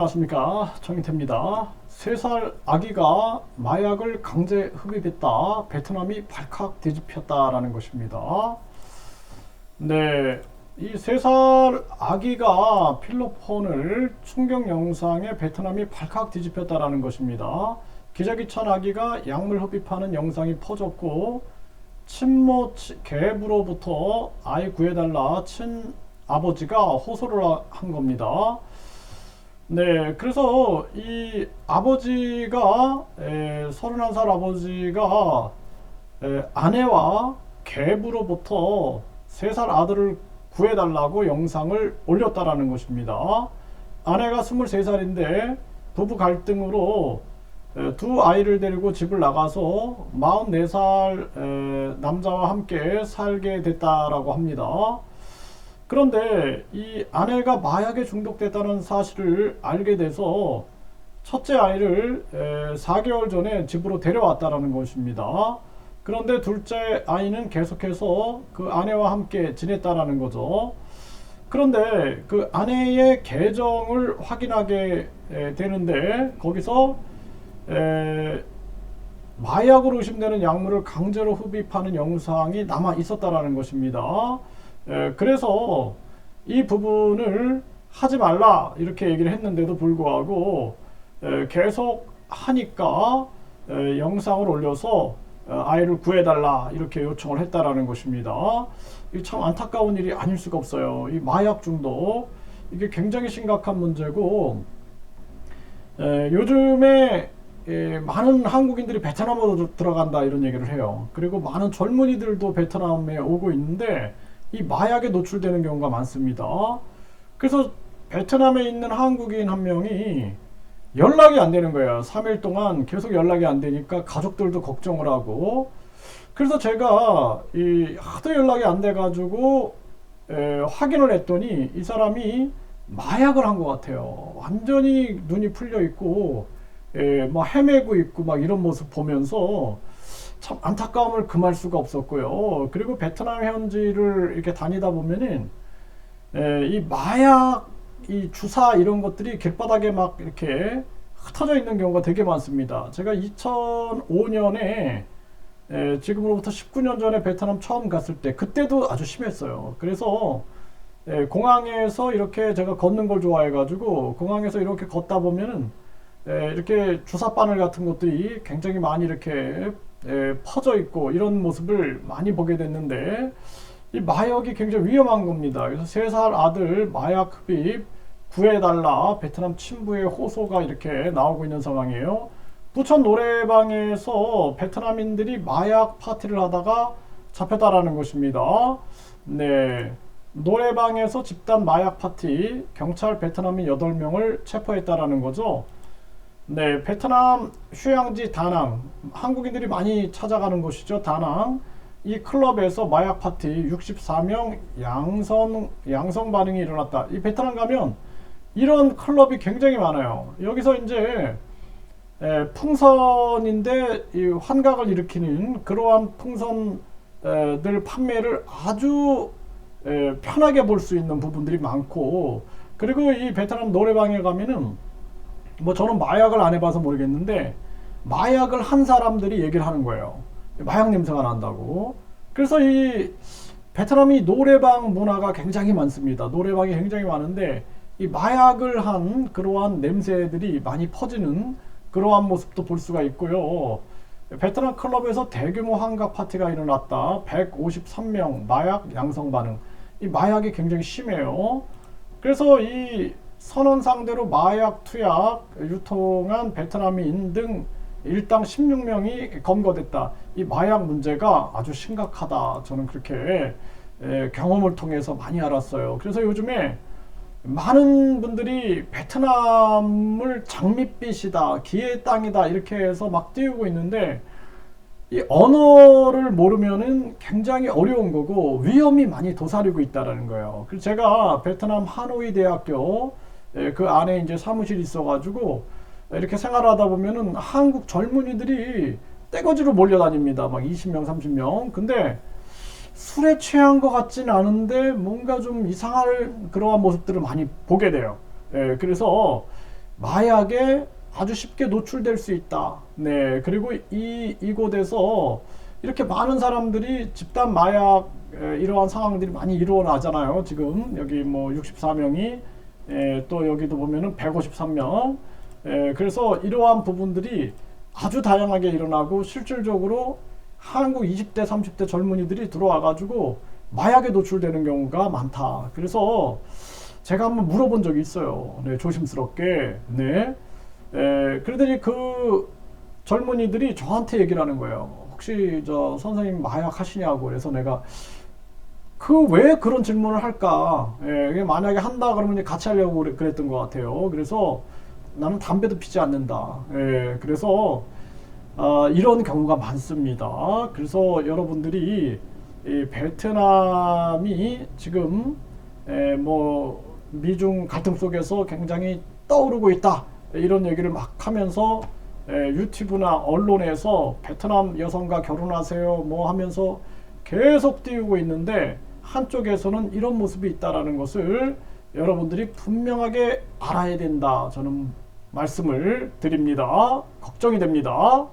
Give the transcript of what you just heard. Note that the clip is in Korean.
안녕하십니까, 정인태입니다. 3살 아기가 마약을 강제 흡입했다. 베트남이 발칵 뒤집혔다라는 것입니다. 네, 이 3살 아기가 필로폰을 충격 영상에 베트남이 발칵 뒤집혔다라는 것입니다. 기저귀 찬 아기가 약물 흡입하는 영상이 퍼졌고, 친모 계부로부터 아이 구해달라 친 아버지가 호소를 한 겁니다. 네, 그래서 이 아버지가 31살 아버지가 아내와 계부로부터 3살 아들을 구해달라고 영상을 올렸다라는 것입니다. 아내가 23살인데 부부 갈등으로 두 아이를 데리고 집을 나가서 44살 남자와 함께 살게 됐다라고 합니다. 그런데 이 아내가 마약에 중독됐다는 사실을 알게 돼서 첫째 아이를 4개월 전에 집으로 데려왔다라는 것입니다. 그런데 둘째 아이는 계속해서 그 아내와 함께 지냈다라는 거죠. 그런데 그 아내의 계정을 확인하게 되는데 거기서 마약으로 의심되는 약물을 강제로 흡입하는 영상이 남아 있었다라는 것입니다. 그래서 이 부분을 하지 말라 이렇게 얘기를 했는데도 불구하고 계속 하니까 영상을 올려서 아이를 구해달라 이렇게 요청을 했다라는 것입니다. 이 참 안타까운 일이 아닐 수가 없어요. 이 마약 중독 이게 굉장히 심각한 문제고 요즘에 많은 한국인들이 베트남으로 들어간다 이런 얘기를 해요. 그리고 많은 젊은이들도 베트남에 오고 있는데 이 마약에 노출되는 경우가 많습니다. 그래서 베트남에 있는 한국인 한 명이 연락이 안 되는 거예요. 3일 동안 계속 연락이 안 되니까 가족들도 걱정을 하고, 그래서 제가 하도 연락이 안 돼 가지고 확인을 했더니 이 사람이 마약을 한 것 같아요. 완전히 눈이 풀려 있고 막 헤매고 있고 막 이런 모습 보면서 참 안타까움을 금할 수가 없었고요. 그리고 베트남 현지를 이렇게 다니다 보면은 이 마약, 이 주사 이런 것들이 길바닥에 막 이렇게 흩어져 있는 경우가 되게 많습니다. 제가 2005년에 지금으로부터 19년 전에 베트남 처음 갔을 때 그때도 아주 심했어요. 그래서 공항에서 이렇게 제가 걷는 걸 좋아해가지고 공항에서 이렇게 걷다 보면은 이렇게 주사 바늘 같은 것들이 굉장히 많이 이렇게 퍼져 있고 이런 모습을 많이 보게 됐는데 이 마약이 굉장히 위험한 겁니다. 그래서 3살 아들 마약 흡입 구해달라 베트남 친부의 호소가 이렇게 나오고 있는 상황이에요. 부천 노래방에서 베트남인들이 마약 파티를 하다가 잡혔다라는 것입니다. 네, 노래방에서 집단 마약 파티 경찰 베트남인 8명을 체포했다라는 거죠. 네, 베트남 휴양지 다낭, 한국인들이 많이 찾아가는 곳이죠. 다낭. 이 클럽에서 마약 파티 64명 양성 반응이 일어났다. 이 베트남 가면 이런 클럽이 굉장히 많아요. 여기서 이제 풍선인데 이 환각을 일으키는 그러한 풍선들 판매를 아주 편하게 볼 수 있는 부분들이 많고, 그리고 이 베트남 노래방에 가면은 뭐 저는 마약을 안 해봐서 모르겠는데 마약을 한 사람들이 얘기를 하는 거예요. 마약 냄새가 난다고. 그래서 이 베트남이 노래방 문화가 굉장히 많습니다. 노래방이 굉장히 많은데 이 마약을 한 그러한 냄새들이 많이 퍼지는 그러한 모습도 볼 수가 있고요. 베트남 클럽에서 대규모 환각 파티가 일어났다. 153명 마약 양성 반응. 이 마약이 굉장히 심해요. 그래서 이 선원 상대로 마약 투약 유통한 베트남인 등 일당 16명이 검거됐다. 이 마약 문제가 아주 심각하다. 저는 그렇게 경험을 통해서 많이 알았어요. 그래서 요즘에 많은 분들이 베트남을 장밋빛이다, 기회의 땅이다 이렇게 해서 막 띄우고 있는데 이 언어를 모르면은 굉장히 어려운 거고 위험이 많이 도사리고 있다라는 거예요. 그래서 제가 베트남 하노이 대학교 그 안에 이제 사무실이 있어가지고 이렇게 생활하다 보면은 한국 젊은이들이 떼거지로 몰려다닙니다. 막 20명, 30명. 근데 술에 취한 것 같진 않은데 뭔가 좀 이상한 그러한 모습들을 많이 보게 돼요. 그래서 마약에 아주 쉽게 노출될 수 있다. 네, 그리고 이곳에서 이렇게 많은 사람들이 집단 마약 이러한 상황들이 많이 일어나잖아요. 지금 여기 뭐 64명이 또 여기도 보면은 153명. 그래서 이러한 부분들이 아주 다양하게 일어나고 실질적으로 한국 20대, 30대 젊은이들이 들어와 가지고 마약에 노출되는 경우가 많다. 그래서 제가 한번 물어본 적이 있어요. 네, 조심스럽게. 네. 그러더니 그 젊은이들이 저한테 얘기를 하는 거예요. 혹시 저 선생님 마약 하시냐고. 그래서 내가 그 왜 그런 질문을 할까? 만약에 한다 그러면 같이 하려고 그랬던 것 같아요. 그래서 나는 담배도 피지 않는다. 그래서 이런 경우가 많습니다. 그래서 여러분들이 이 베트남이 지금 뭐 미중 갈등 속에서 굉장히 떠오르고 있다 이런 얘기를 막 하면서 유튜브나 언론에서 베트남 여성과 결혼하세요 뭐 하면서 계속 띄우고 있는데 한쪽에서는 이런 모습이 있다라는 것을 여러분들이 분명하게 알아야 된다 저는 말씀을 드립니다. 걱정이 됩니다.